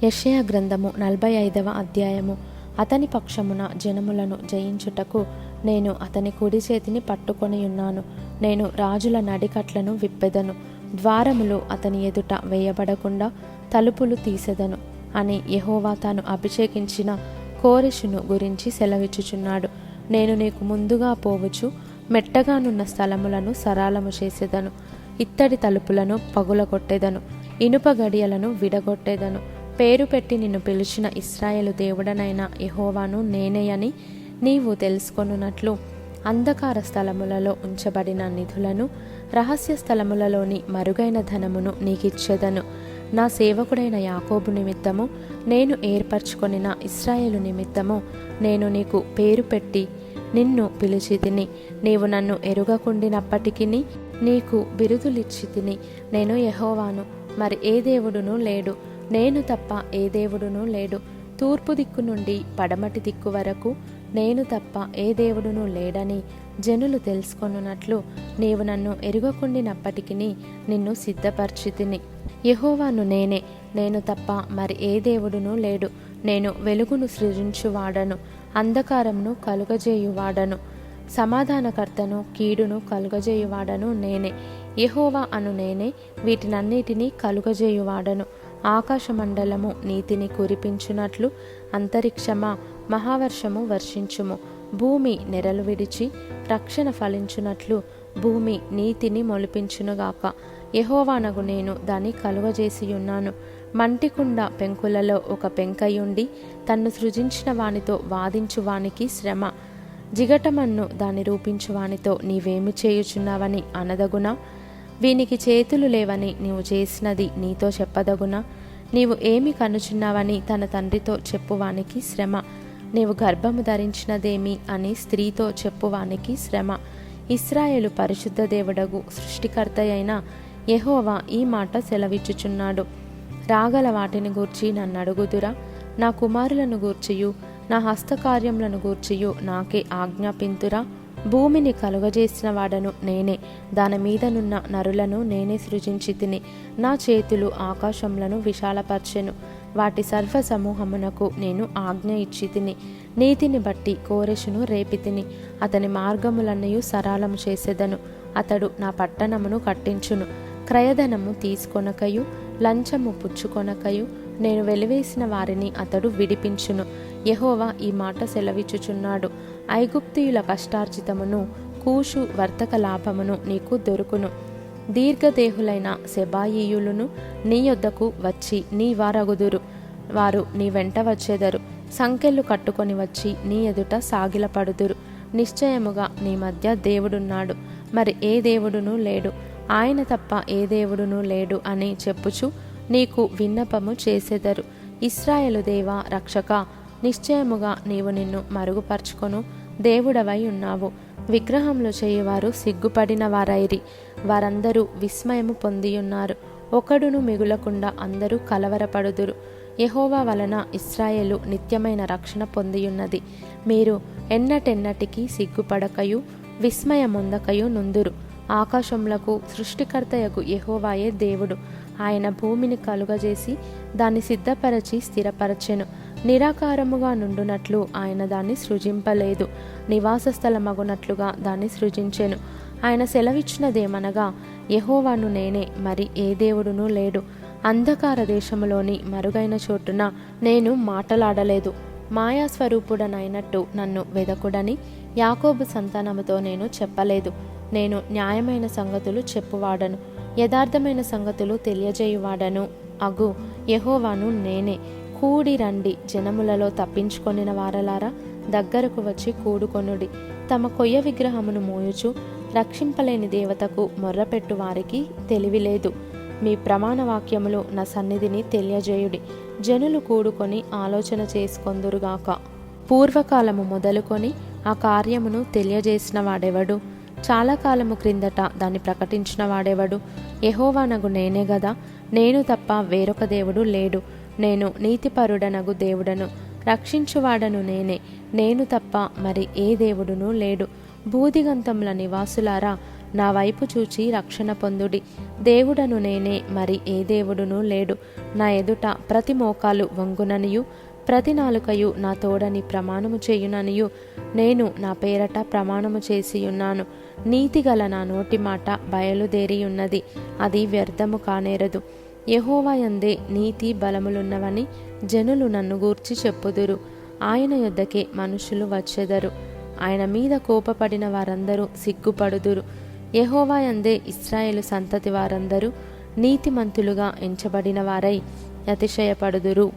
యెషయా గ్రంథము 45వ అధ్యాయము. అతని పక్షమున జనములను జయించుటకు నేను అతని కుడి చేతిని పట్టుకొనియున్నాను. నేను రాజుల నడికట్లను విప్పెదను, ద్వారములు అతని ఎదుట వేయబడకుండా తలుపులు తీసెదను అని యెహోవా తాను అభిషేకించిన కోరెషును గురించి సెలవిచ్చుచున్నాడు. నేను నీకు ముందుగా పోవచ్చు మెట్టగానున్న స్థలములను సరాలము చేసేదను, ఇత్తడి తలుపులను పగులగొట్టెదను, ఇనుప గడియలను విడగొట్టేదను. పేరు పెట్టి నిన్ను పిలిచిన ఇశ్రాయేలు దేవుడనైన యెహోవాను నేనే అని నీవు తెలుసుకొనున్నట్లు అంధకార స్థలములలో ఉంచబడిన నిధులను, రహస్య స్థలములలోని మరుగైన ధనమును నీకిచ్చేదను. నా సేవకుడైన యాకోబు నిమిత్తము, నేను ఏర్పరచుకొనిన ఇశ్రాయేలు నిమిత్తము నేను నీకు పేరు పెట్టి నిన్ను పిలిచితిని. నీవు నన్ను ఎరుగకుండినప్పటికీ నీకు బిరుదులిచ్చితిని. నేను యెహోవాను, మరి ఏ దేవుడునూ లేడు, నేను తప్ప ఏ దేవుడునూ లేడు. తూర్పు దిక్కు నుండి పడమటి దిక్కు వరకు నేను తప్ప ఏ దేవుడునూ లేడని జనులు తెలుసుకొనున్నట్లు నీవు నన్ను ఎరుగకుండినప్పటికీ నిన్ను సిద్ధపరిచితిని. యెహోవాను నేనే, నేను తప్ప మరి ఏ దేవుడునూ లేడు. నేను వెలుగును సృజించువాడను, అంధకారమును కలుగజేయువాడను, సమాధానకర్తను, కీడును కలుగజేయువాడను నేనే. యెహోవా అను నేనే వీటినన్నిటినీ కలుగజేయువాడను. ఆకాశమండలము నీతిని కురిపించునట్లు అంతరిక్షమా మహావర్షము వర్షించుము. భూమి నెరలు విడిచి రక్షణ ఫలించునట్లు భూమి నీతిని మొలిపించునుగాక. యెహోవానగు నేను దాన్ని కలుగజేసియున్నాను. మంటికుండ పెంకులలో ఒక పెంకయుండి తన్ను సృజించిన వానితో వాదించు వానికి శ్రమ. జిగటమన్ను దాన్ని రూపించు వానితో నీవేమి చేయుచున్నావని అనదగునా? వీనికి చేతులు లేవని నీవు చేసినది నీతో చెప్పదగునా? నీవు ఏమి కనుచున్నావని తన తండ్రితో చెప్పువానికి శ్రమ. నీవు గర్భము ధరించినదేమి అని స్త్రీతో చెప్పువానికి శ్రమ. ఇశ్రాయేలు పరిశుద్ధ దేవుడగు సృష్టికర్త అయిన యెహోవా ఈ మాట సెలవిచ్చుచున్నాడు. రాగల వాటిని గూర్చి నన్ను అడుగుదురా? నా కుమారులను గూర్చియు నా హస్తకార్యములను గూర్చియు నాకే ఆజ్ఞాపింతురా? భూమిని కలుగజేసిన వాడను నేనే, దాని మీదనున్న నరులను నేనే సృజించి తిని. నా చేతులు ఆకాశములను విశాలపరచెను, వాటి సర్వ సమూహమునకు నేను ఆజ్ఞ ఇచ్చి తిని. నీతిని బట్టి కోరెషును రేపితిని, అతని మార్గములన్నయు సరళము చేసేదను. అతడు నా పట్టణమును కట్టించును. క్రయధనము తీసుకొనకయు లంచము పుచ్చుకొనకయు నేను వెలివేసిన వారిని అతడు విడిపించును. యెహోవా ఈ మాట సెలవిచ్చుచున్నాడు. ఐగుప్తీయుల కష్టార్జితమును కూషు వర్తక లాభమును నీకు దొరుకును. దీర్ఘదేహులైన సెబాయీయులను నీ యొద్దకు వచ్చి నీ వారగుదురు. వారు నీ వెంట వచ్చేదరు, సంకెళ్ళు కట్టుకొని వచ్చి నీ ఎదుట సాగిలపడుదురు. నిశ్చయముగా నీ మధ్య దేవుడున్నాడు, మరి ఏ దేవుడునూ లేడు, ఆయన తప్ప ఏ దేవుడునూ లేడు అని చెప్పుచు నీకు విన్నపము చేసెదరు. ఇశ్రాయేలు దేవా, రక్షక, నిశ్చయముగా నీవు నిన్ను మరుగుపరుచుకొను దేవుడవై ఉన్నావు. విగ్రహములు చేయువారు సిగ్గుపడిన వారైరి, వారందరూ విస్మయము పొందియున్నారు. ఒకడును మిగులకుండా అందరూ కలవరపడుదురు. యెహోవా వలన ఇశ్రాయేలు నిత్యమైన రక్షణ పొందియున్నది. మీరు ఎన్నటెన్నటికీ సిగ్గుపడకయు విస్మయమొందకయు నుందురు. ఆకాశములకు సృష్టికర్తయగు యెహోవాయే దేవుడు. ఆయన భూమిని కలుగజేసి దాన్ని సిద్ధపరచి స్థిరపరచెను. నిరాకారముగా నుండునట్లు ఆయన దాన్ని సృజింపలేదు, నివాస స్థలమగునట్లుగా దాన్ని సృజించెను. ఆయన సెలవిచ్చినదేమనగా, యెహోవాను నేనే, మరి ఏ దేవుడునూ లేడు. అంధకార దేశములోని మరుగైన చోటున నేను మాటలాడలేదు. మాయాస్వరూపుడనైనట్టు నన్ను వెదకుడని యాకోబు సంతానముతో నేను చెప్పలేదు. నేను న్యాయమైన సంగతులు చెప్పువాడను, యథార్థమైన సంగతులు తెలియజేయువాడను అగు యెహోవాను నేనే. కూడి రండి, జనములలో తప్పించుకొనిన వారలారా, దగ్గరకు వచ్చి కూడుకొనుడి. తమ కొయ్య విగ్రహమును మోయుచు రక్షింపలేని దేవతకు మొర్రపెట్టు వారికి తెలివి లేదు. మీ ప్రమాణ వాక్యములు నా సన్నిధిని తెలియజేయుడి. జనులు కూడుకొని ఆలోచన చేసుకొందురుగాక. పూర్వకాలము మొదలుకొని ఆ కార్యమును తెలియజేసిన వాడెవడు? చాలా కాలము క్రిందట దాన్ని ప్రకటించిన వాడెవడు? యెహోవానగు నేనే గదా, నేను తప్ప వేరొక దేవుడు లేడు. నేను నీతిపరుడనగు దేవుడను, రక్షించువాడను నేనే, నేను తప్ప మరి ఏ దేవుడునూ లేడు. భూదిగంతముల నివాసులారా, నా వైపు చూచి రక్షణ పొందుడి. దేవుడను నేనే, మరి ఏ దేవుడునూ లేడు. నా ఎదుట ప్రతి మోకాలు వంగుననియు ప్రతి నాలుకయు నా తోడని ప్రమాణము చేయుననియు నేను నా పేరట ప్రమాణము చేసియున్నాను. నీతిగల నా నోటి మాట బయలుదేరియున్నది, అది వ్యర్థము కానేరదు. యెహోవా యందే నీతి బలములున్నవని జనులు నన్ను గూర్చి చెప్పుదురు. ఆయన యొద్దకే మనుషులు వచ్చెదరు. ఆయన మీద కోపపడిన వారందరూ సిగ్గుపడుదురు. యెహోవా యందే ఇశ్రాయేలు సంతతి వారందరూ నీతిమంతులుగా ఎంచబడిన వారై అతిశయపడుదురు.